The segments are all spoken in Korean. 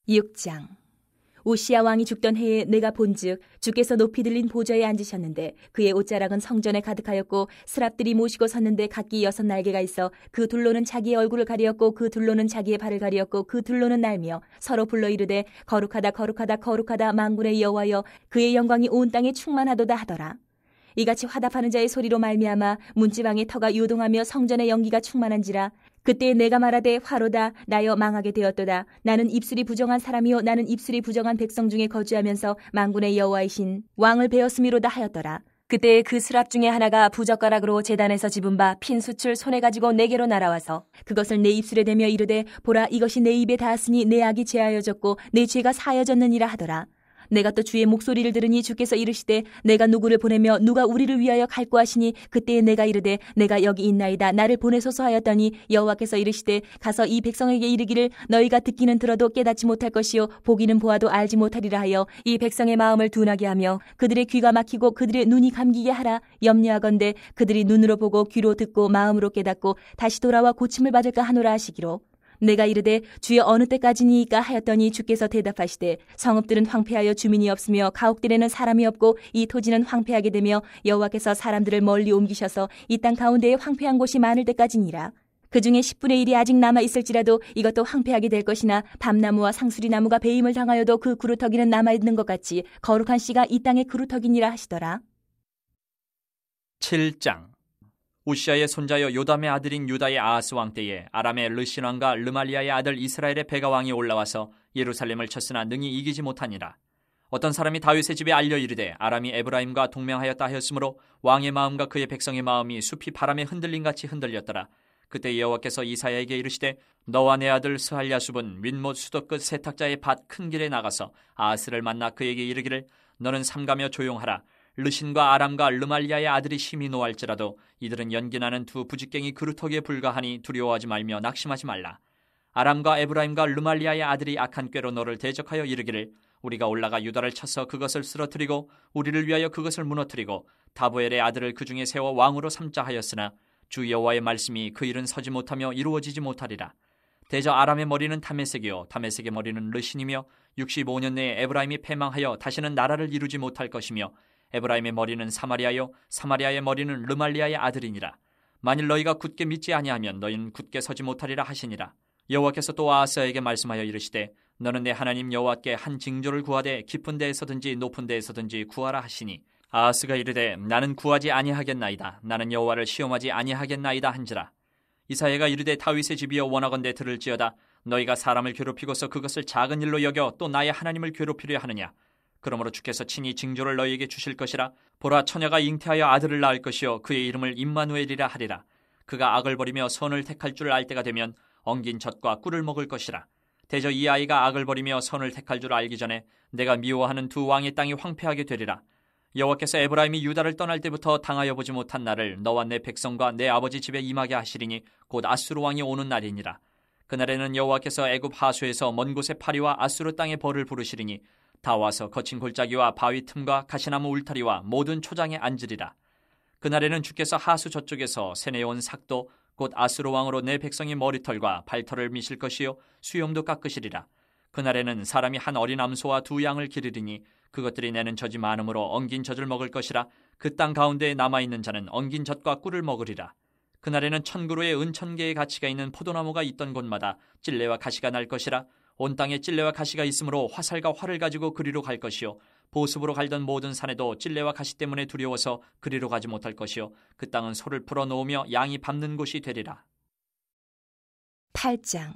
6장. 우시야 왕이 죽던 해에 내가 본즉 주께서 높이 들린 보좌에 앉으셨는데 그의 옷자락은 성전에 가득하였고 스랍들이 모시고 섰는데 각기 6 날개가 있어 그 둘로는 자기의 얼굴을 가리었고 그 둘로는 자기의 발을 가리었고 그 둘로는 날며 서로 불러 이르되 거룩하다 거룩하다 거룩하다 만군의 여호와여, 그의 영광이 온 땅에 충만하도다 하더라. 이같이 화답하는 자의 소리로 말미암아 문지방의 터가 요동하며 성전의 연기가 충만한지라. 그때 내가 말하되 화로다, 나여 망하게 되었도다. 나는 입술이 부정한 사람이요 나는 입술이 부정한 백성 중에 거주하면서 만군의 여호와이신 왕을 베었음이로다 하였더라. 그때 그 스랍 중에 하나가 부젓가락으로 제단에서 집은 바 핀 숯을 손에 가지고 내게로 날아와서 그것을 내 입술에 대며 이르되 보라, 이것이 내 입에 닿았으니 내 악이 제하여졌고 내 죄가 사하여졌느니라 하더라. 내가 또 주의 목소리를 들으니 주께서 이르시되 내가 누구를 보내며 누가 우리를 위하여 갈고 하시니, 그때에 내가 이르되 내가 여기 있나이다, 나를 보내소서 하였더니 여호와께서 이르시되 가서 이 백성에게 이르기를 너희가 듣기는 들어도 깨닫지 못할 것이요 보기는 보아도 알지 못하리라 하여 이 백성의 마음을 둔하게 하며 그들의 귀가 막히고 그들의 눈이 감기게 하라. 염려하건대 그들이 눈으로 보고 귀로 듣고 마음으로 깨닫고 다시 돌아와 고침을 받을까 하노라 하시기로. 내가 이르되 주여 어느 때까지니이까 하였더니 주께서 대답하시되 성읍들은 황폐하여 주민이 없으며 가옥들에는 사람이 없고 이 토지는 황폐하게 되며 여호와께서 사람들을 멀리 옮기셔서 이 땅 가운데에 황폐한 곳이 많을 때까지니라. 그 중에 10분의 1이 아직 남아 있을지라도 이것도 황폐하게 될 것이나 밤나무와 상수리나무가 배임을 당하여도 그 그루터기는 남아 있는 것 같이 거룩한 씨가 이 땅의 그루터기니라 하시더라. 7장. 우시야의 손자여 요담의 아들인 유다의 아하스 왕 때에 아람의 르신 왕과 르말리아의 아들 이스라엘의 베가 왕이 올라와서 예루살렘을 쳤으나 능히 이기지 못하니라. 어떤 사람이 다윗의 집에 알려 이르되 아람이 에브라임과 동맹하였다 하였으므로 왕의 마음과 그의 백성의 마음이 숲이 바람에 흔들림같이 흔들렸더라. 그때 여호와께서 이사야에게 이르시되 너와 내 아들 스할야숲은 윗못 수도 끝 세탁자의 밭 큰 길에 나가서 아하스를 만나 그에게 이르기를 너는 삼가며 조용하라. 르신과 아람과 르말리아의 아들이 심히 노할지라도 이들은 연기나는 두 부직갱이 그루터기에 불과하니 두려워하지 말며 낙심하지 말라. 아람과 에브라임과 르말리아의 아들이 악한 꾀로 너를 대적하여 이르기를 우리가 올라가 유다를 쳐서 그것을 쓰러뜨리고 우리를 위하여 그것을 무너뜨리고 다보엘의 아들을 그 중에 세워 왕으로 삼자 하였으나 주 여호와의 말씀이 그 일은 서지 못하며 이루어지지 못하리라. 대저 아람의 머리는 다메섹이요 다메섹의 머리는 르신이며 65년 내에 에브라임이 패망하여 다시는 나라를 이루지 못할 것이며 에브라임의 머리는 사마리아요 사마리아의 머리는 르말리아의 아들이니라. 만일 너희가 굳게 믿지 아니하면 너희는 굳게 서지 못하리라 하시니라. 여호와께서 또 아하스에게 말씀하여 이르시되 너는 내 하나님 여호와께 한 징조를 구하되 깊은 데에서든지 높은 데에서든지 구하라 하시니 아하스가 이르되 나는 구하지 아니하겠나이다. 나는 여호와를 시험하지 아니하겠나이다 한지라. 이사야가 이르되 다윗의 집이여 원하건대 들을지어다. 너희가 사람을 괴롭히고서 그것을 작은 일로 여겨 또 나의 하나님을 괴롭히려 하느냐. 그러므로 주께서 친히 징조를 너희에게 주실 것이라. 보라, 처녀가 잉태하여 아들을 낳을 것이요 그의 이름을 임마누엘이라 하리라. 그가 악을 버리며 선을 택할 줄 알 때가 되면 엉긴 젖과 꿀을 먹을 것이라. 대저 이 아이가 악을 버리며 선을 택할 줄 알기 전에 내가 미워하는 두 왕의 땅이 황폐하게 되리라. 여호와께서 에브라임이 유다를 떠날 때부터 당하여 보지 못한 날을 너와 내 백성과 내 아버지 집에 임하게 하시리니 곧 아수르 왕이 오는 날이니라. 그날에는 여호와께서 애굽 하수에서 먼 곳의 파리와 아수르 땅의 벌을 부르시리니 다 와서 거친 골짜기와 바위 틈과 가시나무 울타리와 모든 초장에 앉으리라. 그날에는 주께서 하수 저쪽에서 세내온 삭도 곧 아수르 왕으로 내 백성의 머리털과 발털을 미실 것이요 수염도 깎으시리라. 그날에는 사람이 한 어린 암소와 두 양을 기르리니 그것들이 내는 젖이 많으므로 엉긴 젖을 먹을 것이라. 그 땅 가운데에 남아있는 자는 엉긴 젖과 꿀을 먹으리라. 그날에는 1000그루의 은천개의 가치가 있는 포도나무가 있던 곳마다 찔레와 가시가 날 것이라. 온 땅에 찔레와 가시가 있으므로 화살과 활을 가지고 그리로 갈 것이요 보습으로 갈던 모든 산에도 찔레와 가시 때문에 두려워서 그리로 가지 못할 것이요 그 땅은 소를 풀어 놓으며 양이 밟는 곳이 되리라. 8장.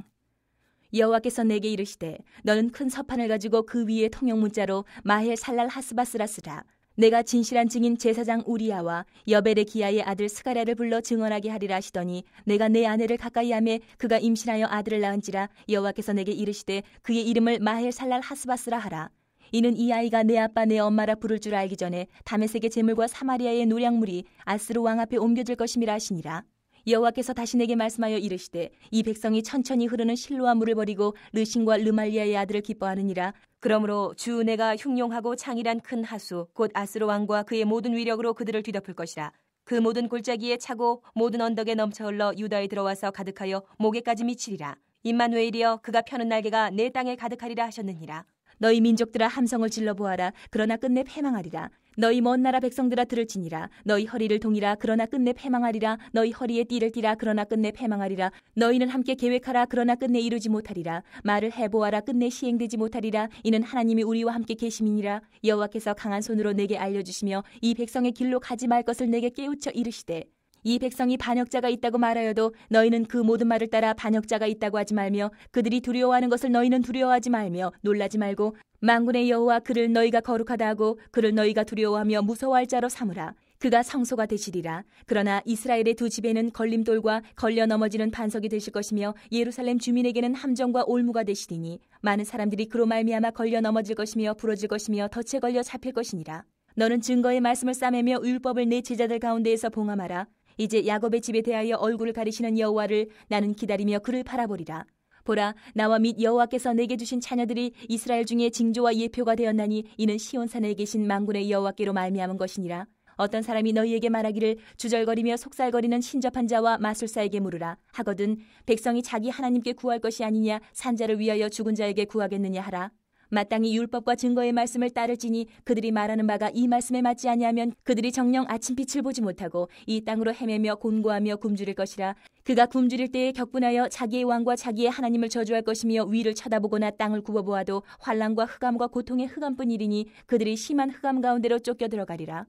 여호와께서 내게 이르시되 너는 큰 서판을 가지고 그 위에 통용 문자로 마헬 살랄 하스바스라 쓰라. 내가 진실한 증인 제사장 우리야와 여벨의 기야의 아들 스가랴를 불러 증언하게 하리라 하시더니 내가 내 아내를 가까이 하매 그가 임신하여 아들을 낳은지라. 여호와께서 내게 이르시되 그의 이름을 마헬 살랄 하스바스라 하라. 이는 이 아이가 내 아빠 내 엄마라 부를 줄 알기 전에 다메섹의 제물과 사마리아의 노량물이 아스루 왕 앞에 옮겨질 것임이라 하시니라. 여호와께서 다시 내게 말씀하여 이르시되 이 백성이 천천히 흐르는 실로아 물을 버리고 르신과 르말리아의 아들을 기뻐하느니라. 그러므로 주 내가 흉용하고 창일한 큰 하수 곧 아스루 왕과 그의 모든 위력으로 그들을 뒤덮을 것이라. 그 모든 골짜기에 차고 모든 언덕에 넘쳐 흘러 유다에 들어와서 가득하여 목에까지 미치리라. 임마누엘이여 그가 펴는 날개가 내 땅에 가득하리라 하셨느니라. 너희 민족들아 함성을 질러보아라. 그러나 끝내 패망하리라. 너희 먼 나라 백성들아 들을지니라. 너희 허리를 동이라. 그러나 끝내 패망하리라. 너희 허리에 띠를 띠라. 그러나 끝내 패망하리라. 너희는 함께 계획하라. 그러나 끝내 이루지 못하리라. 말을 해보아라. 끝내 시행되지 못하리라. 이는 하나님이 우리와 함께 계심이니라. 여호와께서 강한 손으로 내게 알려주시며 이 백성의 길로 가지 말 것을 내게 깨우쳐 이르시되 이 백성이 반역자가 있다고 말하여도 너희는 그 모든 말을 따라 반역자가 있다고 하지 말며 그들이 두려워하는 것을 너희는 두려워하지 말며 놀라지 말고 만군의 여호와 그를 너희가 거룩하다 하고 그를 너희가 두려워하며 무서워할 자로 삼으라. 그가 성소가 되시리라. 그러나 이스라엘의 두 집에는 걸림돌과 걸려 넘어지는 반석이 되실 것이며 예루살렘 주민에게는 함정과 올무가 되시리니 많은 사람들이 그로 말미암아 걸려 넘어질 것이며 부러질 것이며 덫에 걸려 잡힐 것이니라. 너는 증거의 말씀을 싸매며 율법을 내 제자들 가운데에서 봉함하라. 이제 야곱의 집에 대하여 얼굴을 가리시는 여호와를 나는 기다리며 그를 바라보리라. 보라, 나와 및 여호와께서 내게 주신 자녀들이 이스라엘 중에 징조와 예표가 되었나니 이는 시온산에 계신 만군의 여호와께로 말미암은 것이니라. 어떤 사람이 너희에게 말하기를 주절거리며 속살거리는 신접한 자와 마술사에게 물으라 하거든 백성이 자기 하나님께 구할 것이 아니냐 산자를 위하여 죽은 자에게 구하겠느냐 하라. 마땅히 율법과 증거의 말씀을 따를지니 그들이 말하는 바가 이 말씀에 맞지 아니하면 그들이 정녕 아침빛을 보지 못하고 이 땅으로 헤매며 곤고하며 굶주릴 것이라. 그가 굶주릴 때에 격분하여 자기의 왕과 자기의 하나님을 저주할 것이며 위를 쳐다보거나 땅을 굽어보아도 환난과 흑암과 고통의 흑암뿐이리니 그들이 심한 흑암 가운데로 쫓겨 들어가리라.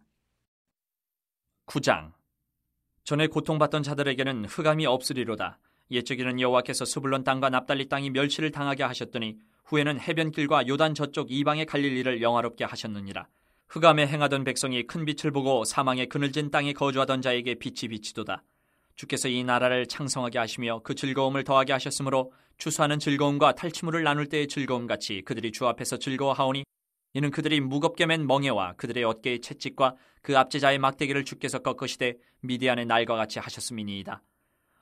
9장. 전에 고통받던 자들에게는 흑암이 없으리로다. 옛적에는 여호와께서 스불론 땅과 납달리 땅이 멸시를 당하게 하셨더니 후에는 해변길과 요단 저쪽 이방의 갈릴리를 영화롭게 하셨느니라. 흑암에 행하던 백성이 큰 빛을 보고 사망의 그늘진 땅에 거주하던 자에게 빛이 비치도다. 주께서 이 나라를 창성하게 하시며 그 즐거움을 더하게 하셨으므로 추수하는 즐거움과 탈취물을 나눌 때의 즐거움같이 그들이 주 앞에서 즐거워하오니 이는 그들이 무겁게 맨 멍에와 그들의 어깨의 채찍과 그 압제자의 막대기를 주께서 꺾으시되 미디안의 날과 같이 하셨음이니이다.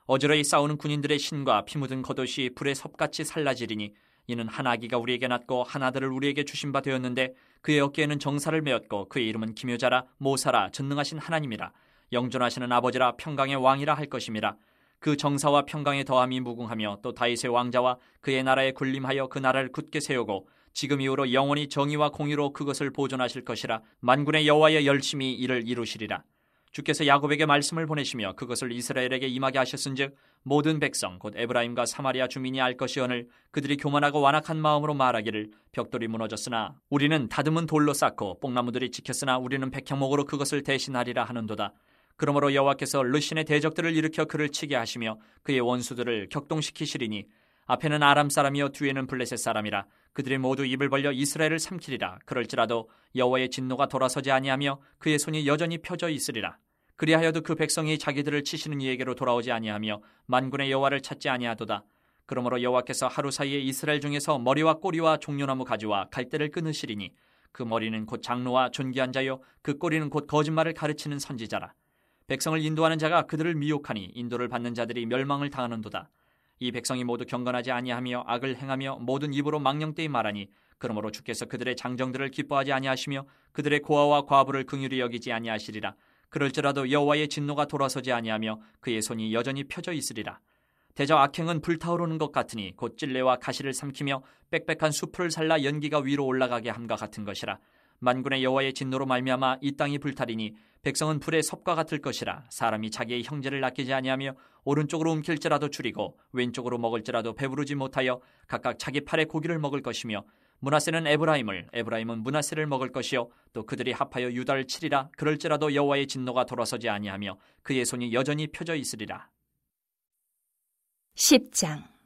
어지러이 싸우는 군인들의 신과 피 묻은 겉옷이 불의 섭같이 살라지리니 이는 한 아기가 우리에게 낳고 한 아들을 우리에게 주신 바 되었는데 그의 어깨에는 정사를 메었고 그의 이름은 기묘자라 모사라 전능하신 하나님이라 영존하시는 아버지라 평강의 왕이라 할 것임이라. 그 정사와 평강의 더함이 무궁하며 또 다윗의 왕자와 그의 나라에 군림하여 그 나라를 굳게 세우고 지금 이후로 영원히 정의와 공의로 그것을 보존하실 것이라. 만군의 여호와의 열심히 이를 이루시리라. 주께서 야곱에게 말씀을 보내시며 그것을 이스라엘에게 임하게 하셨은즉 모든 백성 곧 에브라임과 사마리아 주민이 알 것이오늘 그들이 교만하고 완악한 마음으로 말하기를 벽돌이 무너졌으나 우리는 다듬은 돌로 쌓고 뽕나무들이 지켰으나 우리는 백향목으로 그것을 대신하리라 하는도다. 그러므로 여호와께서 르신의 대적들을 일으켜 그를 치게 하시며 그의 원수들을 격동시키시리니 앞에는 아람 사람이요 뒤에는 블레셋 사람이라. 그들이 모두 입을 벌려 이스라엘을 삼키리라. 그럴지라도 여호와의 진노가 돌아서지 아니하며 그의 손이 여전히 펴져 있으리라. 그리하여도 그 백성이 자기들을 치시는 이에게로 돌아오지 아니하며 만군의 여호와를 찾지 아니하도다. 그러므로 여호와께서 하루 사이에 이스라엘 중에서 머리와 꼬리와 종려나무 가지와 갈대를 끊으시리니 그 머리는 곧 장로와 존귀한 자요 그 꼬리는 곧 거짓말을 가르치는 선지자라. 백성을 인도하는 자가 그들을 미혹하니 인도를 받는 자들이 멸망을 당하는도다. 이 백성이 모두 경건하지 아니하며 악을 행하며 모든 입으로 망령되이 말하니 그러므로 주께서 그들의 장정들을 기뻐하지 아니하시며 그들의 고아와 과부를 긍휼히 여기지 아니하시리라. 그럴지라도 여호와의 진노가 돌아서지 아니하며 그의 손이 여전히 펴져 있으리라. 대저 악행은 불타오르는 것 같으니 곧 찔레와 가시를 삼키며 빽빽한 숲을 살라 연기가 위로 올라가게 함과 같은 것이라. 만군의 여호와의 진노로 말미암아 이 땅이 불타리니 백성은 불의 섭과 같을 것이라. 사람이 자기의 형제를 아끼지 아니하며 오른쪽으로 움킬지라도 줄이고 왼쪽으로 먹을지라도 배부르지 못하여 각각 자기 팔의 고기를 먹을 것이며 므낫세는 에브라임을 에브라임은 므낫세를 먹을 것이요 또 그들이 합하여 유다를 치리라. 그럴지라도 여호와의 진노가 돌아서지 아니하며 그의 손이 여전히 펴져 있으리라. 10장.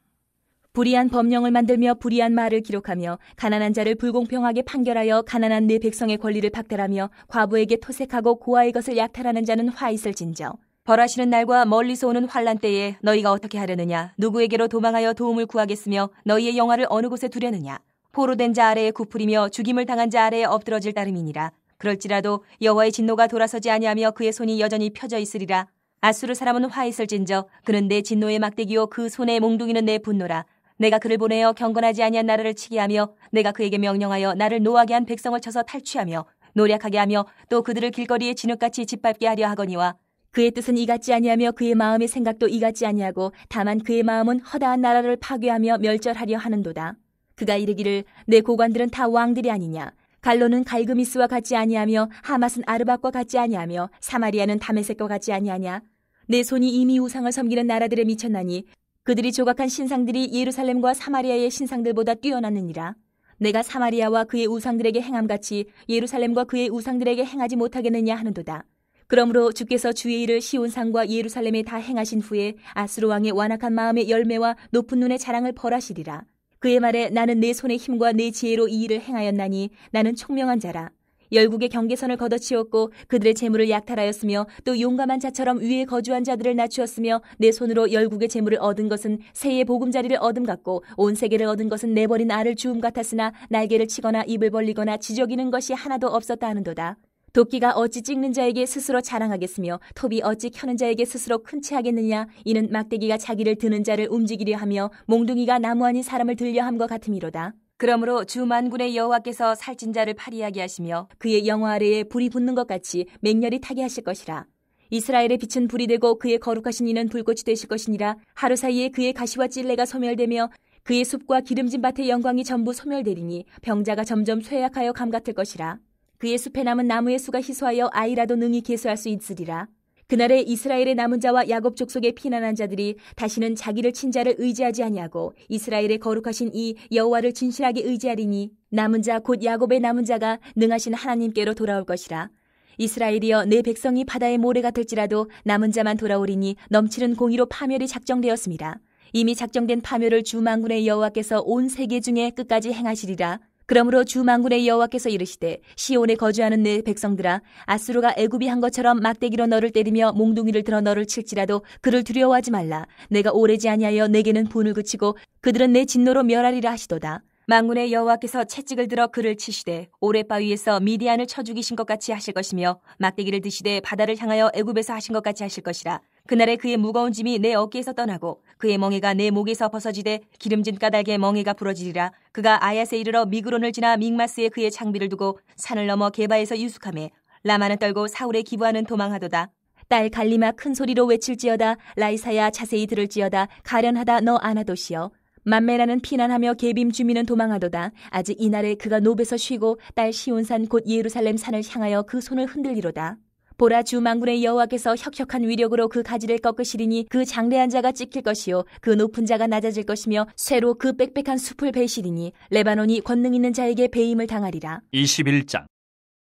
불의한 법령을 만들며 불의한 말을 기록하며 가난한 자를 불공평하게 판결하여 가난한 내 백성의 권리를 박탈하며 과부에게 토색하고 고아의 것을 약탈하는 자는 화 있을진저. 벌하시는 날과 멀리서 오는 환난 때에 너희가 어떻게 하려느냐? 누구에게로 도망하여 도움을 구하겠으며 너희의 영화를 어느 곳에 두려느냐? 포로된 자 아래에 굽으리며 죽임을 당한 자 아래에 엎드러질 따름이니라. 그럴지라도 여호와의 진노가 돌아서지 아니하며 그의 손이 여전히 펴져 있으리라. 아수르 사람은 화 있을진저. 그는 내 진노의 막대기요 그 손에 몽둥이는 내 분노라. 내가 그를 보내어 경건하지 아니한 나라를 치게 하며 내가 그에게 명령하여 나를 노하게 한 백성을 쳐서 탈취하며 노략하게 하며 또 그들을 길거리에 진흙같이 짓밟게 하려 하거니와 그의 뜻은 이같지 아니하며 그의 마음의 생각도 이같지 아니하고 다만 그의 마음은 허다한 나라를 파괴하며 멸절하려 하는도다. 그가 이르기를 내 고관들은 다 왕들이 아니냐. 갈로는 갈그미스와 같지 아니하며 하맛은 아르밧과 같지 아니하며 사마리아는 다메섹과 같지 아니하냐. 내 손이 이미 우상을 섬기는 나라들에 미쳤나니 그들이 조각한 신상들이 예루살렘과 사마리아의 신상들보다 뛰어났느니라. 내가 사마리아와 그의 우상들에게 행함같이 예루살렘과 그의 우상들에게 행하지 못하겠느냐 하는도다. 그러므로 주께서 주의 일을 시온산과 예루살렘에 다 행하신 후에 아수르 왕의 완악한 마음의 열매와 높은 눈의 자랑을 벌하시리라. 그의 말에 나는 내 손의 힘과 내 지혜로 이 일을 행하였나니 나는 총명한 자라. 열국의 경계선을 걷어치웠고 그들의 재물을 약탈하였으며 또 용감한 자처럼 위에 거주한 자들을 낮추었으며 내 손으로 열국의 재물을 얻은 것은 새의 보금자리를 얻음 같고 온 세계를 얻은 것은 내버린 알을 주움 같았으나 날개를 치거나 입을 벌리거나 지저귀는 것이 하나도 없었다 하는도다. 도끼가 어찌 찍는 자에게 스스로 자랑하겠으며 톱이 어찌 켜는 자에게 스스로 큰 체하겠느냐. 이는 막대기가 자기를 드는 자를 움직이려 하며 몽둥이가 나무 아닌 사람을 들려 함과 같음이로다. 그러므로 주 만군의 여호와께서 살찐 자를 파리하게 하시며 그의 영화 아래에 불이 붙는 것 같이 맹렬히 타게 하실 것이라. 이스라엘의 빛은 불이 되고 그의 거룩하신 이는 불꽃이 되실 것이니라. 하루 사이에 그의 가시와 찔레가 소멸되며 그의 숲과 기름진 밭의 영광이 전부 소멸되리니 병자가 점점 쇠약하여 감 같을 것이라. 그의 숲에 남은 나무의 수가 희소하여 아이라도 능히 계수할 수 있으리라. 그날에 이스라엘의 남은 자와 야곱 족속의 피난한 자들이 다시는 자기를 친 자를 의지하지 아니하고 이스라엘의 거룩하신 이 여호와를 진실하게 의지하리니 남은 자 곧 야곱의 남은 자가 능하신 하나님께로 돌아올 것이라. 이스라엘이여 내 백성이 바다의 모래 같을지라도 남은 자만 돌아오리니 넘치는 공의로 파멸이 작정되었습니다. 이미 작정된 파멸을 주 만군의 여호와께서 온 세계 중에 끝까지 행하시리라. 그러므로 주 만군의 여호와께서 이르시되 시온에 거주하는 내 백성들아 아수르가 애굽이 한 것처럼 막대기로 너를 때리며 몽둥이를 들어 너를 칠지라도 그를 두려워하지 말라. 내가 오래지 아니하여 내게는 분을 그치고 그들은 내 진노로 멸하리라 하시도다. 만군의 여호와께서 채찍을 들어 그를 치시되 오랫바위에서 미디안을 쳐 죽이신 것 같이 하실 것이며 막대기를 드시되 바다를 향하여 애굽에서 하신 것 같이 하실 것이라. 그날에 그의 무거운 짐이 내 어깨에서 떠나고 그의 멍에가 내 목에서 벗어지되 기름진 까닭에 멍에가 부러지리라. 그가 아얏에 이르러 미그론을 지나 믹마스에 그의 장비를 두고 산을 넘어 게바에서 유숙하매 라마는 떨고 사울의 기부하는 도망하도다. 딸 갈리마 큰 소리로 외칠지어다. 라이사야 자세히 들을지어다. 가련하다 너 아나도시여. 만메라는 피난하며 게빔 주민은 도망하도다. 아직 이날에 그가 노베서 쉬고 딸 시온산 곧 예루살렘 산을 향하여 그 손을 흔들리로다. 보라 주 만군의 여호와께서 혁혁한 위력으로 그 가지를 꺾으시리니 그 장대한 자가 찍힐 것이요 그 높은 자가 낮아질 것이며 쇠로 그 빽빽한 숲을 베시리니 레바논이 권능 있는 자에게 배임을 당하리라. 21장.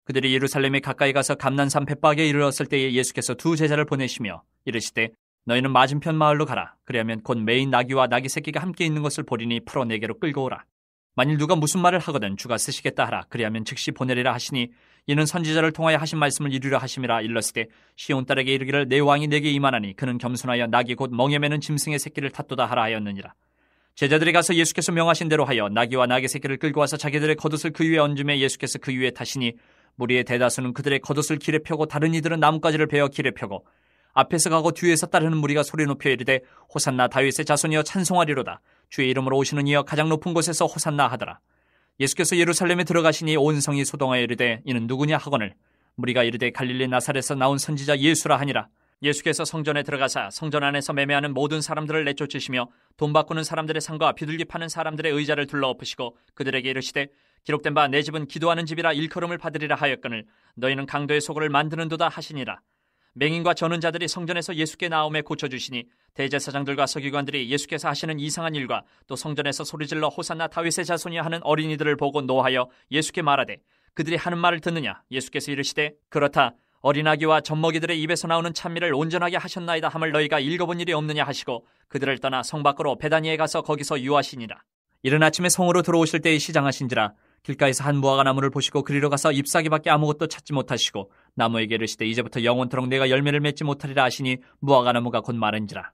그들이 예루살렘에 가까이 가서 감난산 벳박에 이르렀을 때에 예수께서 두 제자를 보내시며 이르시되 너희는 맞은편 마을로 가라. 그리하면 곧 매인 나귀와 나귀 새끼가 함께 있는 것을 보리니 풀어 내게로 끌고 오라. 만일 누가 무슨 말을 하거든 주가 쓰시겠다 하라. 그리하면 즉시 보내리라 하시니 이는 선지자를 통하여 하신 말씀을 이루려 하심이라. 일렀으되 시온 딸에게 이르기를 내 왕이 내게 임하나니 그는 겸손하여 나귀 곧 멍에 매는 짐승의 새끼를 탓도다 하라 하였느니라. 제자들이 가서 예수께서 명하신 대로 하여 나귀와 나귀 새끼를 끌고 와서 자기들의 겉옷을 그 위에 얹음에 예수께서 그 위에 타시니 무리의 대다수는 그들의 겉옷을 길에 펴고 다른 이들은 나뭇가지를 베어 길에 펴고 앞에서 가고 뒤에서 따르는 무리가 소리 높여 이르되 호산나 다윗의 자손이여 찬송하리로다. 주의 이름으로 오시는 이여 가장 높은 곳에서 호산나 하더라. 예수께서 예루살렘에 들어가시니 온 성이 소동하여 이르되 이는 누구냐 하거늘 무리가 이르되 갈릴리 나사렛에서 나온 선지자 예수라 하니라. 예수께서 성전에 들어가사 성전 안에서 매매하는 모든 사람들을 내쫓으시며 돈 바꾸는 사람들의 상과 비둘기 파는 사람들의 의자를 둘러엎으시고 그들에게 이르시되 기록된 바 내 집은 기도하는 집이라 일컬음을 받으리라 하였거늘 너희는 강도의 소굴을 만드는도다 하시니라. 맹인과 저는 자들이 성전에서 예수께 나옴에 고쳐주시니 대제사장들과 서기관들이 예수께서 하시는 이상한 일과 또 성전에서 소리질러 호산나 다윗의 자손이야 하는 어린이들을 보고 노하여 예수께 말하되 그들이 하는 말을 듣느냐. 예수께서 이르시되 그렇다. 어린아기와 젖먹이들의 입에서 나오는 찬미를 온전하게 하셨나이다 함을 너희가 읽어본 일이 없느냐 하시고 그들을 떠나 성 밖으로 베다니에 가서 거기서 유하시니라. 이른 아침에 성으로 들어오실 때에 시장하신지라. 길가에서 한 무화과 나무를 보시고 그리로 가서 잎사귀밖에 아무것도 찾지 못하시고 나무에게 이르시되 이제부터 영원토록 내가 열매를 맺지 못하리라 하시니 무화과 나무가 곧 마른지라.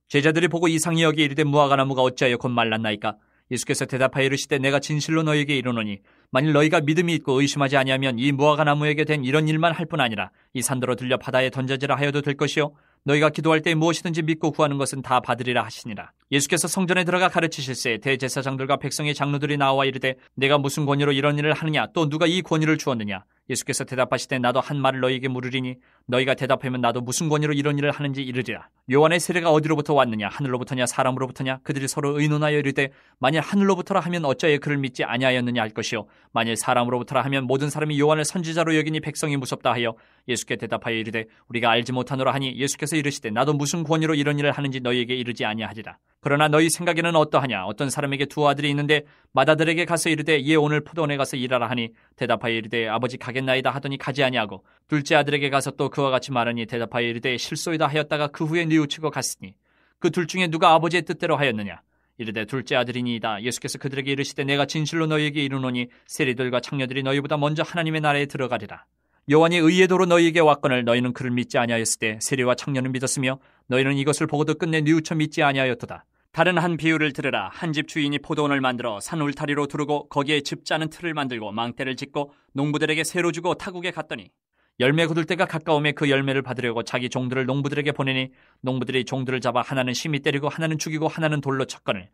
제자들이 보고 이상히 여기 이르되 무화과 나무가 어찌하여 곧 말랐나이까. 예수께서 대답하여 이르시되 내가 진실로 너희에게 이르노니 만일 너희가 믿음이 있고 의심하지 아니하면 이 무화과 나무에게 된 이런 일만 할 뿐 아니라 이 산더러 들려 바다에 던져지라 하여도 될 것이요 너희가 기도할 때 무엇이든지 믿고 구하는 것은 다 받으리라 하시니라. 예수께서 성전에 들어가 가르치실새 대제사장들과 백성의 장로들이 나와 이르되 내가 무슨 권위로 이런 일을 하느냐 또 누가 이 권위를 주었느냐. 예수께서 대답하시되 나도 한 말을 너희에게 물으리니 너희가 대답하면 나도 무슨 권위로 이런 일을 하는지 이르리라. 요한의 세례가 어디로부터 왔느냐 하늘로부터냐 사람으로부터냐. 그들이 서로 의논하여 이르되 만일 하늘로부터라 하면 어찌하여 그를 믿지 아니하였느냐 할 것이요 만일 사람으로부터라 하면 모든 사람이 요한을 선지자로 여기니 백성이 무섭다 하여 예수께 대답하여 이르되 우리가 알지 못하노라 하니 예수께서 이르시되 나도 무슨 권위로 이런 일을 하는지 너희에게 이르지 아니하리라. 그러나 너희 생각에는 어떠하냐. 어떤 사람에게 두 아들이 있는데 맏아들에게 가서 이르되 얘 오늘 포도원에 가서 일하라 하니 대답하여 이르되 아버지 가겠나이다 하더니 가지 아니하고 둘째 아들에게 가서 또 그와 같이 말하니 대답하여 이르되 실소이다 하였다가 그 후에 뉘우치고 갔으니 그 둘 중에 누가 아버지의 뜻대로 하였느냐. 이르되 둘째 아들이니이다. 예수께서 그들에게 이르시되 내가 진실로 너희에게 이르노니 세리들과 창녀들이 너희보다 먼저 하나님의 나라에 들어가리라. 요한이 의의 도로 너희에게 왔거늘 너희는 그를 믿지 아니하였을 때 세리와 창녀는 믿었으며 너희는 이것을 보고도 끝내 뉘우쳐 믿지 아니하였도다. 다른 한 비유를 들으라. 한 집 주인이 포도원을 만들어 산 울타리로 두르고 거기에 집 짜는 틀을 만들고 망대를 짓고 농부들에게 새로 주고 타국에 갔더니 열매 거둘 때가 가까움에 그 열매를 받으려고 자기 종들을 농부들에게 보내니 농부들이 종들을 잡아 하나는 심히 때리고 하나는 죽이고 하나는 돌로 쳤거늘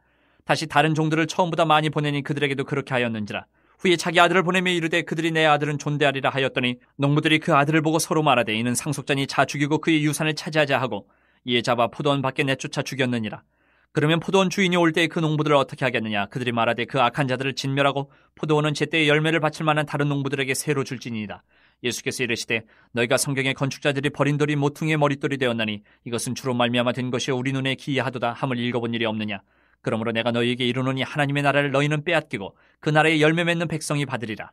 다시 다른 종들을 처음보다 많이 보내니 그들에게도 그렇게 하였는지라. 후에 자기 아들을 보내며 이르되 그들이 내 아들은 존대하리라 하였더니 농부들이 그 아들을 보고 서로 말하되 이는 상속자니 자 죽이고 그의 유산을 차지하자 하고 이에 잡아 포도원 밖에 내쫓아 죽였느니라. 그러면 포도원 주인이 올 때에 그 농부들을 어떻게 하겠느냐. 그들이 말하되 그 악한 자들을 진멸하고 포도원은 제때에 열매를 바칠 만한 다른 농부들에게 새로 줄지니이다. 예수께서 이르시되 너희가 성경의 건축자들이 버린 돌이 모퉁이의 머릿돌이 되었나니 이것은 주로 말미암아 된 것이요 우리 눈에 기이하도다 함을 읽어본 일이 없느냐. 그러므로 내가 너희에게 이르노니 하나님의 나라를 너희는 빼앗기고 그 나라에 열매 맺는 백성이 받으리라.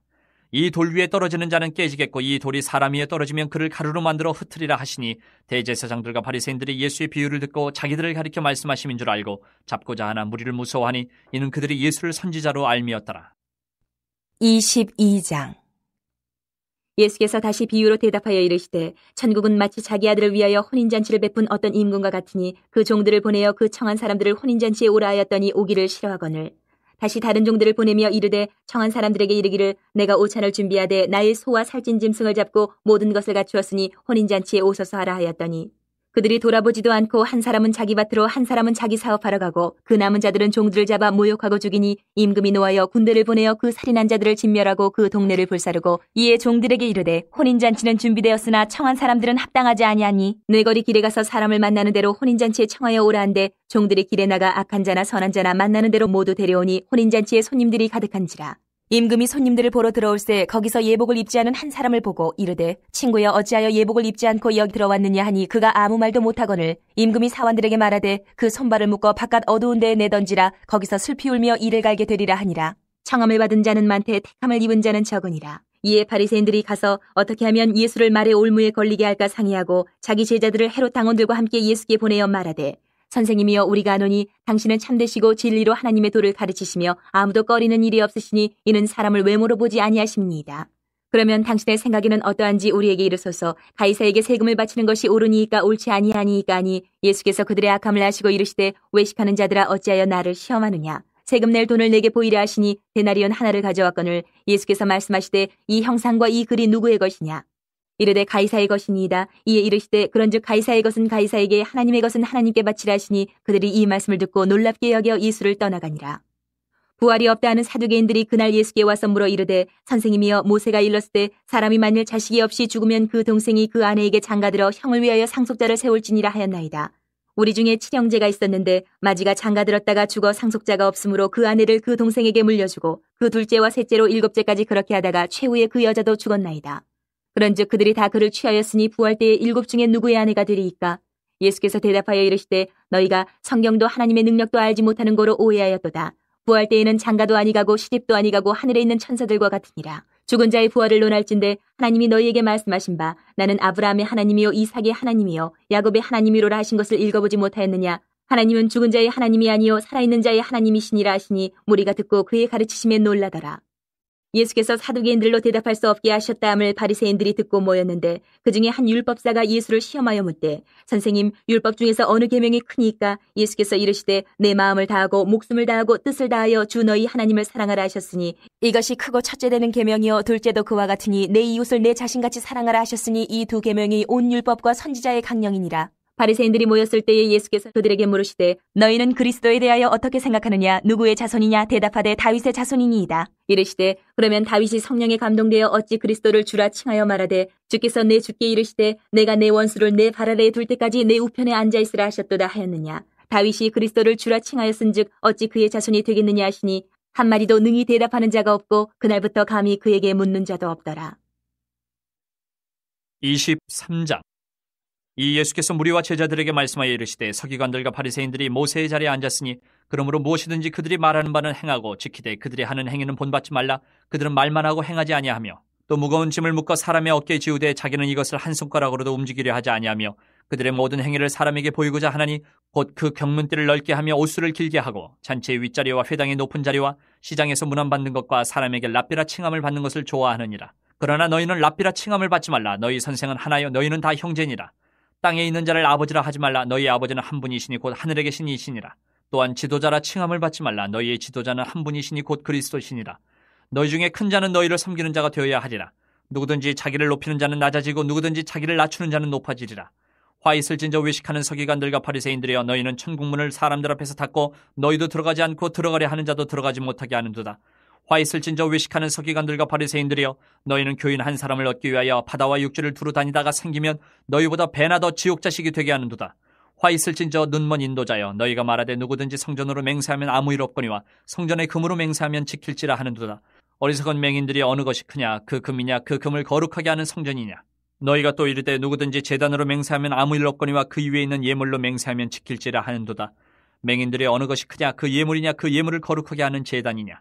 이 돌 위에 떨어지는 자는 깨지겠고 이 돌이 사람 위에 떨어지면 그를 가루로 만들어 흩으리라 하시니 대제사장들과 바리새인들이 예수의 비유를 듣고 자기들을 가리켜 말씀하심인 줄 알고 잡고자 하나 무리를 무서워하니 이는 그들이 예수를 선지자로 알미었더라. 22장. 예수께서 다시 비유로 대답하여 이르시되 천국은 마치 자기 아들을 위하여 혼인잔치를 베푼 어떤 임금과 같으니 그 종들을 보내어 그 청한 사람들을 혼인잔치에 오라 하였더니 오기를 싫어하거늘 다시 다른 종들을 보내며 이르되 청한 사람들에게 이르기를 내가 오찬을 준비하되 나의 소와 살찐 짐승을 잡고 모든 것을 갖추었으니 혼인잔치에 오소서 하라 하였더니 그들이 돌아보지도 않고 한 사람은 자기 밭으로 한 사람은 자기 사업하러 가고 그 남은 자들은 종들을 잡아 모욕하고 죽이니 임금이 노하여 군대를 보내어 그 살인한 자들을 진멸하고 그 동네를 불사르고 이에 종들에게 이르되 혼인잔치는 준비되었으나 청한 사람들은 합당하지 아니하니 뇌거리 길에 가서 사람을 만나는 대로 혼인잔치에 청하여 오라 한데 종들이 길에 나가 악한 자나 선한 자나 만나는 대로 모두 데려오니 혼인잔치에 손님들이 가득한지라. 임금이 손님들을 보러 들어올새 거기서 예복을 입지 않은 한 사람을 보고 이르되 친구여 어찌하여 예복을 입지 않고 여기 들어왔느냐 하니 그가 아무 말도 못하거늘 임금이 사원들에게 말하되 그 손발을 묶어 바깥 어두운 데에 내던지라. 거기서 슬피 울며 이를 갈게 되리라 하니라. 청함을 받은 자는 많되 택함을 입은 자는 적으니라. 이에 바리새인들이 가서 어떻게 하면 예수를 말의 올무에 걸리게 할까 상의하고 자기 제자들을 헤롯 당원들과 함께 예수께 보내어 말하되 선생님이여 우리가 아노니 당신은 참되시고 진리로 하나님의 도를 가르치시며 아무도 꺼리는 일이 없으시니 이는 사람을 외모로 보지 아니하십니이다. 그러면 당신의 생각에는 어떠한지 우리에게 이르소서. 가이사에게 세금을 바치는 것이 옳으니이까 옳지 아니하니이까 하니 예수께서 그들의 악함을 아시고 이르시되 외식하는 자들아 어찌하여 나를 시험하느냐. 세금 낼 돈을 내게 보이라 하시니 데나리온 하나를 가져왔거늘 예수께서 말씀하시되 이 형상과 이 글이 누구의 것이냐. 이르되 가이사의 것이니이다. 이에 이르시되 그런즉 가이사의 것은 가이사에게 하나님의 것은 하나님께 바치라 하시니 그들이 이 말씀을 듣고 놀랍게 여겨 예수를 떠나가니라. 부활이 없다 하는 사두개인들이 그날 예수께 와서 물어 이르되 선생님이여 모세가 일렀을 때 사람이 만일 자식이 없이 죽으면 그 동생이 그 아내에게 장가들어 형을 위하여 상속자를 세울지니라 하였나이다. 우리 중에 칠형제가 있었는데 마지가 장가들었다가 죽어 상속자가 없으므로 그 아내를 그 동생에게 물려주고 그 둘째와 셋째로 일곱째까지 그렇게 하다가 최후에 그 여자도 죽었나이다. 그런즉 그들이 다 그를 취하였으니 부활 때에 일곱 중에 누구의 아내가 되리이까? 예수께서 대답하여 이르시되 너희가 성경도 하나님의 능력도 알지 못하는 거로 오해하였도다. 부활 때에는 장가도 아니가고 시집도 아니가고 하늘에 있는 천사들과 같으니라. 죽은 자의 부활을 논할진대 하나님이 너희에게 말씀하신 바 나는 아브라함의 하나님이요 이삭의 하나님이요 야곱의 하나님이로라 하신 것을 읽어보지 못하였느냐. 하나님은 죽은 자의 하나님이 아니요 살아있는 자의 하나님이시니라 하시니 무리가 듣고 그의 가르치심에 놀라더라. 예수께서 사두개인들로 대답할 수 없게 하셨다함을 바리새인들이 듣고 모였는데 그중에 한 율법사가 예수를 시험하여 묻되 선생님 율법 중에서 어느 계명이 크니까? 예수께서 이르시되 내 마음을 다하고 목숨을 다하고 뜻을 다하여 주 너희 하나님을 사랑하라 하셨으니 이것이 크고 첫째 되는 계명이요 둘째도 그와 같으니 내 이웃을 내 자신같이 사랑하라 하셨으니 이 두 계명이 온 율법과 선지자의 강령이니라. 바리새인들이 모였을 때에 예수께서 그들에게 물으시되 너희는 그리스도에 대하여 어떻게 생각하느냐? 누구의 자손이냐? 대답하되 다윗의 자손이니이다. 이르시되 그러면 다윗이 성령에 감동되어 어찌 그리스도를 주라 칭하여 말하되 주께서 내 주께 이르시되 내가 내 원수를 내 발 아래에 둘 때까지 내 우편에 앉아 있으라 하셨도다 하였느냐? 다윗이 그리스도를 주라 칭하였은즉 어찌 그의 자손이 되겠느냐 하시니 한마디도 능히 대답하는 자가 없고 그날부터 감히 그에게 묻는 자도 없더라. 23장. 이 예수께서 무리와 제자들에게 말씀하여 이르시되 서기관들과 바리새인들이 모세의 자리에 앉았으니 그러므로 무엇이든지 그들이 말하는 바는 행하고 지키되 그들이 하는 행위는 본받지 말라. 그들은 말만 하고 행하지 아니하며 또 무거운 짐을 묶어 사람의 어깨에 지우되 자기는 이것을 한 손가락으로도 움직이려 하지 아니하며 그들의 모든 행위를 사람에게 보이고자 하나니 곧 그 경문띠를 넓게 하며 옷수를 길게 하고 잔치의 윗자리와 회당의 높은 자리와 시장에서 문안받는 것과 사람에게 랍비라 칭함을 받는 것을 좋아하느니라. 그러나 너희는 랍비라 칭함을 받지 말라. 너희 선생은 하나요 너희는 다 형제니라. 땅에 있는 자를 아버지라 하지 말라. 너희 아버지는 한 분이시니 곧 하늘에 계신 이시니라. 또한 지도자라 칭함을 받지 말라. 너희의 지도자는 한 분이시니 곧 그리스도시니라. 너희 중에 큰 자는 너희를 섬기는 자가 되어야 하리라. 누구든지 자기를 높이는 자는 낮아지고 누구든지 자기를 낮추는 자는 높아지리라. 화 있을진저 외식하는 서기관들과 바리새인들이여 너희는 천국문을 사람들 앞에서 닫고 너희도 들어가지 않고 들어가려 하는 자도 들어가지 못하게 하는도다. 화 있을진저 외식하는 서기관들과 바리새인들이여 너희는 교인 한 사람을 얻기 위하여 바다와 육지를 두루 다니다가 생기면 너희보다 배나 더 지옥 자식이 되게 하는도다. 화 있을진저 눈먼 인도자여 너희가 말하되 누구든지 성전으로 맹세하면 아무 일 없거니와 성전의 금으로 맹세하면 지킬지라 하는도다. 어리석은 맹인들이 어느 것이 크냐? 그 금이냐? 그 금을 거룩하게 하는 성전이냐? 너희가 또 이르되 누구든지 제단으로 맹세하면 아무 일 없거니와 그 위에 있는 예물로 맹세하면 지킬지라 하는도다. 맹인들이 어느 것이 크냐? 그 예물이냐? 그 예물을 거룩하게 하는 제단이냐?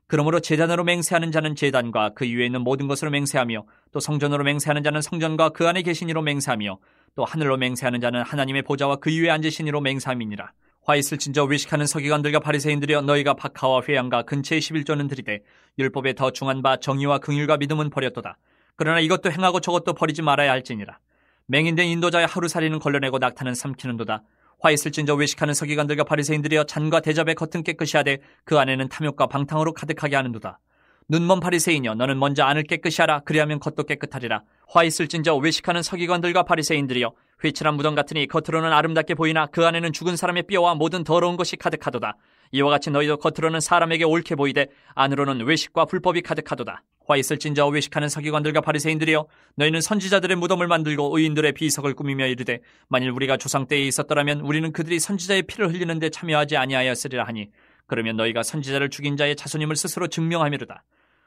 그러므로 제단으로 맹세하는 자는 제단과 그 위에 있는 모든 것으로 맹세하며 또 성전으로 맹세하는 자는 성전과 그 안에 계신 이로 맹세하며 또 하늘로 맹세하는 자는 하나님의 보좌와 그 위에 앉으신 이로 맹세함이니라. 화 있을진저 외식하는 서기관들과 바리새인들이여 너희가 박하와 회양과 근처의 11조는 드리되 율법에 더 중한 바 정의와 긍휼과 믿음은 버렸도다. 그러나 이것도 행하고 저것도 버리지 말아야 할지니라. 맹인된 인도자의 하루살이는 걸러내고 낙타는 삼키는도다. 화 있을진저 외식하는 서기관들과 바리새인들이여 잔과 대접의 겉은 깨끗이 하되 그 안에는 탐욕과 방탕으로 가득하게 하는도다. 눈먼 바리새인이여 너는 먼저 안을 깨끗이 하라. 그리하면 겉도 깨끗하리라. 화 있을진저 외식하는 서기관들과 바리새인들이여 회칠한 무덤 같으니 겉으로는 아름답게 보이나 그 안에는 죽은 사람의 뼈와 모든 더러운 것이 가득하도다. 이와 같이 너희도 겉으로는 사람에게 옳게 보이되 안으로는 외식과 불법이 가득하도다. 화 있을진저 외식하는 서기관들과 바리새인들이여 너희는 선지자들의 무덤을 만들고 의인들의 비석을 꾸미며 이르되 만일 우리가 조상 때에 있었더라면 우리는 그들이 선지자의 피를 흘리는데 참여하지 아니하였으리라 하니 그러면 너희가 선지자를 죽인 자의 자손임을 스스로 증명하미로다.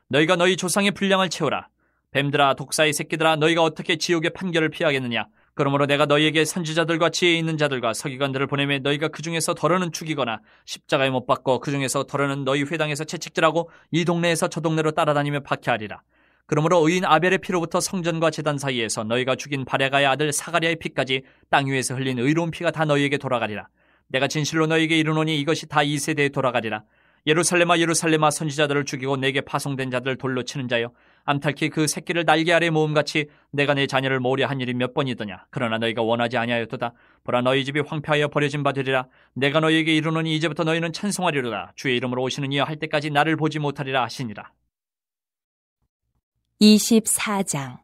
너희가 너희 조상의 분량을 채우라. 뱀들아 독사의 새끼들아 너희가 어떻게 지옥의 판결을 피하겠느냐. 그러므로 내가 너희에게 선지자들과 지혜 있는 자들과 서기관들을 보내매 너희가 그 중에서 덜어는 죽이거나 십자가에 못 박고 그 중에서 덜어는 너희 회당에서 채찍질하고 이 동네에서 저 동네로 따라다니며 박해하리라. 그러므로 의인 아벨의 피로부터 성전과 제단 사이에서 너희가 죽인 바레가의 아들 사가랴의 피까지 땅 위에서 흘린 의로운 피가 다 너희에게 돌아가리라. 내가 진실로 너희에게 이르노니 이것이 다 이 세대에 돌아가리라. 예루살렘아 예루살렘아 선지자들을 죽이고 내게 파송된 자들을 돌로 치는 자여 암탉히 그 새끼를 날개 아래 모음같이 내가 내 자녀를 모으려 한 일이 몇 번이더냐. 그러나 너희가 원하지 아니하였도다. 보라 너희 집이 황폐하여 버려진 바 되리라. 내가 너희에게 이르노니 이제부터 너희는 찬송하리로다. 주의 이름으로 오시는 이여 할 때까지 나를 보지 못하리라 하시니라. 24장.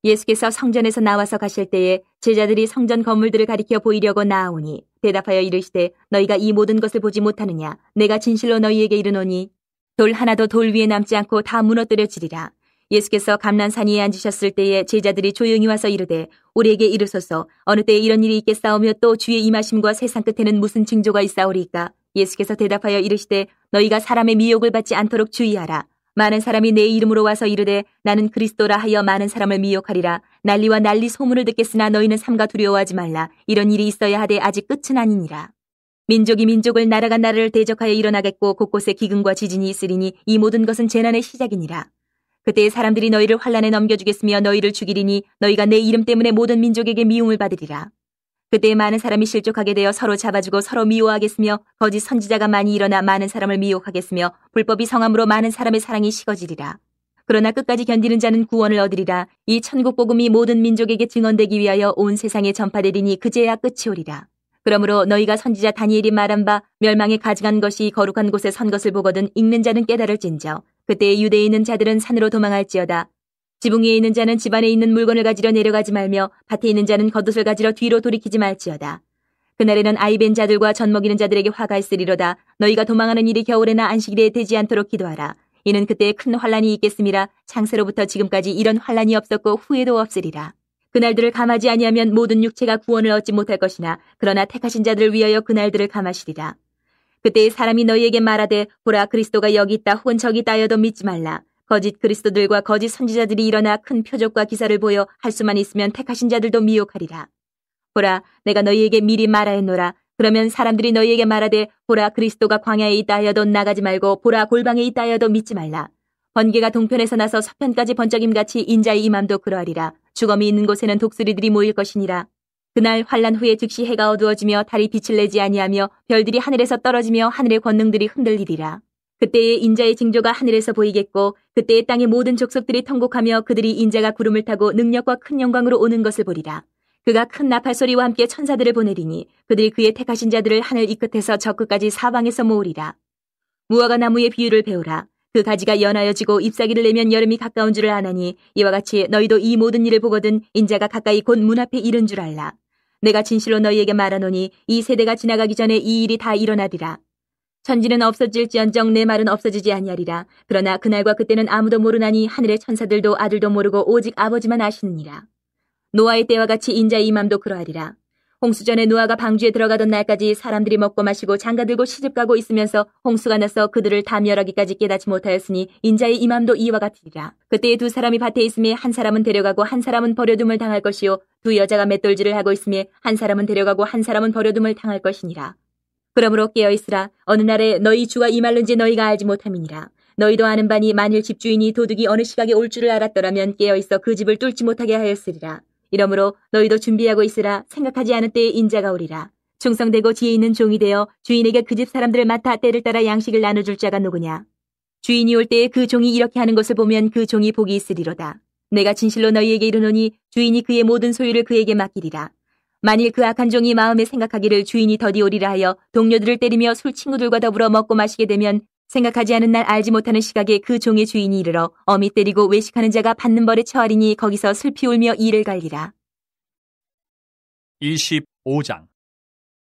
예수께서 성전에서 나와서 가실 때에 제자들이 성전 건물들을 가리켜 보이려고 나아오니 대답하여 이르시되 너희가 이 모든 것을 보지 못하느냐. 내가 진실로 너희에게 이르노니 돌 하나도 돌 위에 남지 않고 다 무너뜨려지리라. 예수께서 감난산 위에 앉으셨을 때에 제자들이 조용히 와서 이르되 우리에게 이르소서 어느 때에 이런 일이 있겠사오며 또 주의 임하심과 세상 끝에는 무슨 징조가 있사오리이까. 예수께서 대답하여 이르시되 너희가 사람의 미혹을 받지 않도록 주의하라. 많은 사람이 내 이름으로 와서 이르되 나는 그리스도라 하여 많은 사람을 미혹하리라. 난리와 난리 소문을 듣겠으나 너희는 삼가 두려워하지 말라. 이런 일이 있어야 하되 아직 끝은 아니니라. 민족이 민족을 나라가 나라를 대적하여 일어나겠고 곳곳에 기근과 지진이 있으리니 이 모든 것은 재난의 시작이니라. 그때 사람들이 너희를 환란에 넘겨주겠으며 너희를 죽이리니 너희가 내 이름 때문에 모든 민족에게 미움을 받으리라. 그때 많은 사람이 실족하게 되어 서로 잡아주고 서로 미워하겠으며 거짓 선지자가 많이 일어나 많은 사람을 미혹하겠으며 불법이 성함으로 많은 사람의 사랑이 식어지리라. 그러나 끝까지 견디는 자는 구원을 얻으리라. 이 천국 복음이 모든 민족에게 증언되기 위하여 온 세상에 전파되리니 그제야 끝이 오리라. 그러므로 너희가 선지자 다니엘이 말한 바 멸망에 가증한 것이 거룩한 곳에 선 것을 보거든 읽는 자는 깨달을진저 그때 유대에 있는 자들은 산으로 도망할지어다. 지붕 위에 있는 자는 집안에 있는 물건을 가지러 내려가지 말며 밭에 있는 자는 겉옷을 가지러 뒤로 돌이키지 말지어다. 그날에는 아이벤 자들과 젖먹이는 자들에게 화가 있으리로다. 너희가 도망하는 일이 겨울에나 안식일에 되지 않도록 기도하라. 이는 그때에 큰 환란이 있겠음이라. 창세로부터 지금까지 이런 환란이 없었고 후에도 없으리라. 그날들을 감하지 아니하면 모든 육체가 구원을 얻지 못할 것이나 그러나 택하신 자들을 위하여 그날들을 감하시리라. 그때에 사람이 너희에게 말하되 보라 그리스도가 여기 있다 혹은 저기 있다 하여도 믿지 말라. 거짓 그리스도들과 거짓 선지자들이 일어나 큰 표적과 기사를 보여 할 수만 있으면 택하신 자들도 미혹하리라. 보라 내가 너희에게 미리 말하였노라. 그러면 사람들이 너희에게 말하되 보라 그리스도가 광야에 있다 하여도 나가지 말고 보라 골방에 있다 하여도 믿지 말라. 번개가 동편에서 나서 서편까지 번쩍임같이 인자의 임함도 그러하리라. 주검이 있는 곳에는 독수리들이 모일 것이니라. 그날 환란 후에 즉시 해가 어두워지며 달이 빛을 내지 아니하며 별들이 하늘에서 떨어지며 하늘의 권능들이 흔들리리라. 그때에 인자의 징조가 하늘에서 보이겠고 그때에 땅의 모든 족속들이 통곡하며 그들이 인자가 구름을 타고 능력과 큰 영광으로 오는 것을 보리라. 그가 큰 나팔 소리와 함께 천사들을 보내리니 그들이 그의 택하신 자들을 하늘 이 끝에서 저 끝까지 사방에서 모으리라. 무화과 나무의 비유를 배우라. 그 가지가 연하여지고 잎사귀를 내면 여름이 가까운 줄을 아나니 이와 같이 너희도 이 모든 일을 보거든 인자가 가까이 곧 문 앞에 이른 줄 알라. 내가 진실로 너희에게 말하노니 이 세대가 지나가기 전에 이 일이 다 일어나리라. 천지는 없어질지언정 내 말은 없어지지 아니하리라. 그러나 그날과 그때는 아무도 모르나니 하늘의 천사들도 아들도 모르고 오직 아버지만 아시느니라. 노아의 때와 같이 인자의 임함도 그러하리라. 홍수전에 노아가 방주에 들어가던 날까지 사람들이 먹고 마시고 장가들고 시집가고 있으면서 홍수가 나서 그들을 다 멸하기까지 깨닫지 못하였으니 인자의 임함도 이와 같으리라. 그때에 두 사람이 밭에 있음에 한 사람은 데려가고 한 사람은 버려둠을 당할 것이요 두 여자가 맷돌질을 하고 있음에 한 사람은 데려가고 한 사람은 버려둠을 당할 것이니라. 그러므로 깨어있으라. 어느 날에 너희 주가 임할는지 너희가 알지 못함이니라. 너희도 아는 바니 만일 집주인이 도둑이 어느 시각에 올 줄을 알았더라면 깨어있어 그 집을 뚫지 못하게 하였으리라. 이러므로 너희도 준비하고 있으라. 생각하지 않은 때에 인자가 오리라. 충성되고 지혜 있는 종이 되어 주인에게 그 집 사람들을 맡아 때를 따라 양식을 나눠줄 자가 누구냐. 주인이 올 때에 그 종이 이렇게 하는 것을 보면 그 종이 복이 있으리로다. 내가 진실로 너희에게 이르노니 주인이 그의 모든 소유를 그에게 맡기리라. 만일 그 악한 종이 마음에 생각하기를 주인이 더디 오리라 하여 동료들을 때리며 술 친구들과 더불어 먹고 마시게 되면 생각하지 않은 날 알지 못하는 시각에 그 종의 주인이 이르러 어미 때리고 외식하는 자가 받는 벌에 처하리니 거기서 슬피 울며 이를 갈리라. 25장.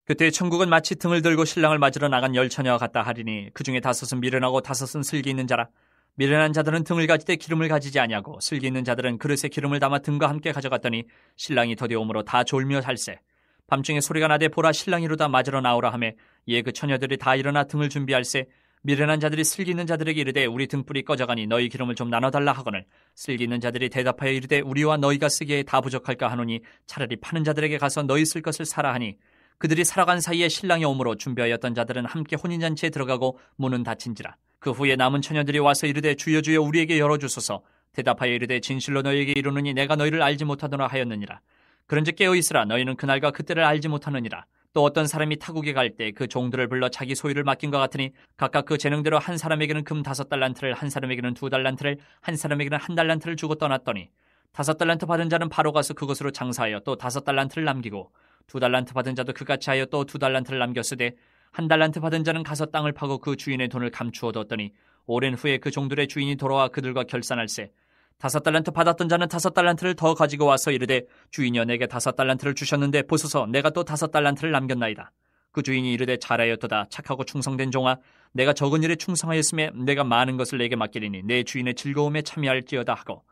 그때 천국은 마치 등을 들고 신랑을 맞으러 나간 열처녀와 같다 하리니 그 중에 5은 미련하고 5은 슬기 있는 자라. 미련한 자들은 등을 가지되 기름을 가지지 아니하고 슬기 있는 자들은 그릇에 기름을 담아 등과 함께 가져갔더니 신랑이 더디 오므로 다 졸며 살세. 밤중에 소리가 나되 보라 신랑이로다 맞으러 나오라 하매 이에 그 처녀들이 다 일어나 등을 준비할세. 미련한 자들이 슬기 있는 자들에게 이르되 우리 등불이 꺼져가니 너희 기름을 좀 나눠달라 하거늘 슬기 있는 자들이 대답하여 이르되 우리와 너희가 쓰기에 다 부족할까 하노니 차라리 파는 자들에게 가서 너희 쓸 것을 사라 하니 그들이 살아간 사이에 신랑이 오므로 준비하였던 자들은 함께 혼인잔치에 들어가고 문은 닫힌지라. 그 후에 남은 처녀들이 와서 이르되 주여 주여 우리에게 열어주소서. 대답하여 이르되 진실로 너희에게 이르노니 내가 너희를 알지 못하노라 하였느니라. 그런즉 깨어있으라. 너희는 그날과 그때를 알지 못하느니라. 또 어떤 사람이 타국에 갈 때 그 종들을 불러 자기 소유를 맡긴 것 같으니 각각 그 재능대로 한 사람에게는 금 5달란트를 한 사람에게는 2달란트를 한 사람에게는 1달란트를 주고 떠났더니 5달란트 받은 자는 바로 가서 그것으로 장사하여 또 5달란트를 남기고 2달란트 받은 자도 그같이 하여 또 2달란트를 남겼으되 1달란트 받은 자는 가서 땅을 파고 그 주인의 돈을 감추어 뒀더니 오랜 후에 그 종들의 주인이 돌아와 그들과 결산할세. 5달란트 받았던 자는 5달란트를 더 가지고 와서 이르되 주인이여 내게 5달란트를 주셨는데 보소서 내가 또 5달란트를 남겼나이다. 그 주인이 이르되 잘하였도다. 착하고 충성된 종아 내가 적은 일에 충성하였음에 내가 많은 것을 내게 맡기리니 내 주인의 즐거움에 참여할지어다 하고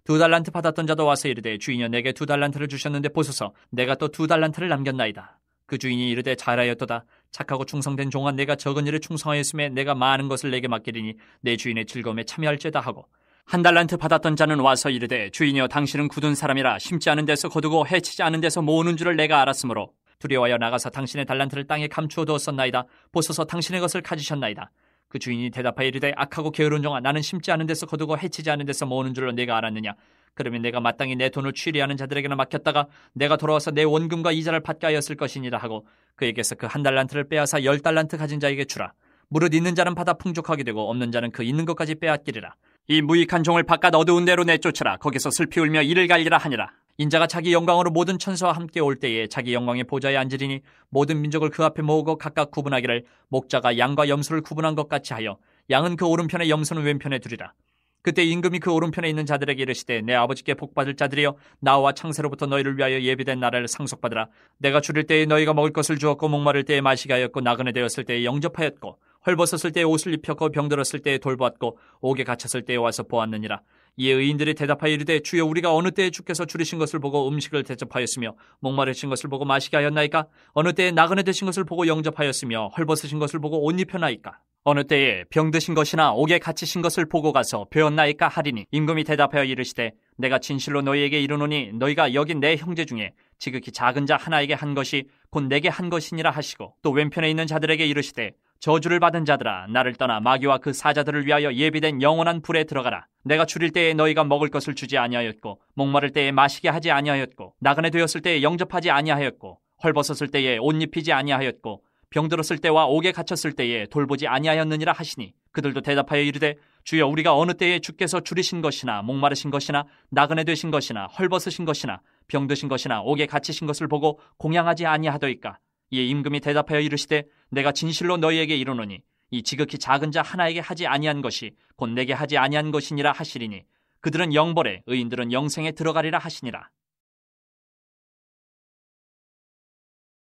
2달란트 받았던 자도 와서 이르되 주인이여 내게 2달란트를 주셨는데 보소서 내가 또 2달란트를 남겼나이다. 그 주인이 이르되 잘하였도다. 착하고 충성된 종아 내가 적은 일에 충성하였음에 내가 많은 것을 내게 맡기리니 내 주인의 즐거움에 참여할지어다 하고 1달란트 받았던 자는 와서 이르되 주인이여 당신은 굳은 사람이라 심지 않은 데서 거두고 해치지 않은 데서 모으는 줄을 내가 알았으므로 두려워하여 나가서 당신의 달란트를 땅에 감추어 두었었나이다. 보소서 당신의 것을 가지셨나이다. 그 주인이 대답하여 이르되 악하고 게으른 종아 나는 심지 않은 데서 거두고 해치지 않은 데서 모으는 줄로 내가 알았느냐. 그러면 내가 마땅히 내 돈을 취리하는 자들에게나 맡겼다가 내가 돌아와서 내 원금과 이자를 받게 하였을 것이니라 하고 그에게서 그 1달란트를 빼앗아 10달란트 가진 자에게 주라. 무릇 있는 자는 받아 풍족하게 되고 없는 자는 그 있는 것까지 빼앗기리라. 이 무익한 종을 바깥 어두운 데로 내쫓으라. 거기서 슬피 울며 이를 갈리라 하니라. 인자가 자기 영광으로 모든 천사와 함께 올 때에 자기 영광의 보좌에 앉으리니 모든 민족을 그 앞에 모으고 각각 구분하기를 목자가 양과 염소를 구분한 것 같이 하여 양은 그 오른편에 염소는 왼편에 두리라. 그때 임금이 그 오른편에 있는 자들에게 이르시되 내 아버지께 복받을 자들이여 나와 창세로부터 너희를 위하여 예비된 나라를 상속받으라. 내가 줄일 때에 너희가 먹을 것을 주었고 목마를 때에 마시게 하였고 나그네 되었을 때에 영접하였고 헐벗었을 때에 옷을 입혔고 병들었을 때에 돌보았고 옥에 갇혔을 때에 와서 보았느니라. 이에 의인들이 대답하여 이르되 주여 우리가 어느 때에 주께서 줄이신 것을 보고 음식을 대접하였으며 목마르신 것을 보고 마시게 하였나이까? 어느 때에 나그네 되신 것을 보고 영접하였으며 헐벗으신 것을 보고 옷 입혔나이까? 어느 때에 병드신 것이나 옥에 갇히신 것을 보고 가서 배웠나이까 하리니 임금이 대답하여 이르시되 내가 진실로 너희에게 이르노니 너희가 여기 내 형제 중에 지극히 작은 자 하나에게 한 것이 곧 내게 한 것이니라 하시고 또 왼편에 있는 자들에게 이르시되 저주를 받은 자들아 나를 떠나 마귀와 그 사자들을 위하여 예비된 영원한 불에 들어가라. 내가 줄일 때에 너희가 먹을 것을 주지 아니하였고 목마를 때에 마시게 하지 아니하였고 나그네 되었을 때에 영접하지 아니하였고 헐벗었을 때에 옷 입히지 아니하였고 병들었을 때와 옥에 갇혔을 때에 돌보지 아니하였느니라 하시니 그들도 대답하여 이르되 주여 우리가 어느 때에 주께서 줄이신 것이나 목마르신 것이나 나그네 되신 것이나 헐벗으신 것이나 병드신 것이나 옥에 갇히신 것을 보고 공양하지 아니하더이까? 이에 임금이 대답하여 이르시되 내가 진실로 너희에게 이르노니 이 지극히 작은 자 하나에게 하지 아니한 것이 곧 내게 하지 아니한 것이니라 하시리니 그들은 영벌에 의인들은 영생에 들어가리라 하시니라.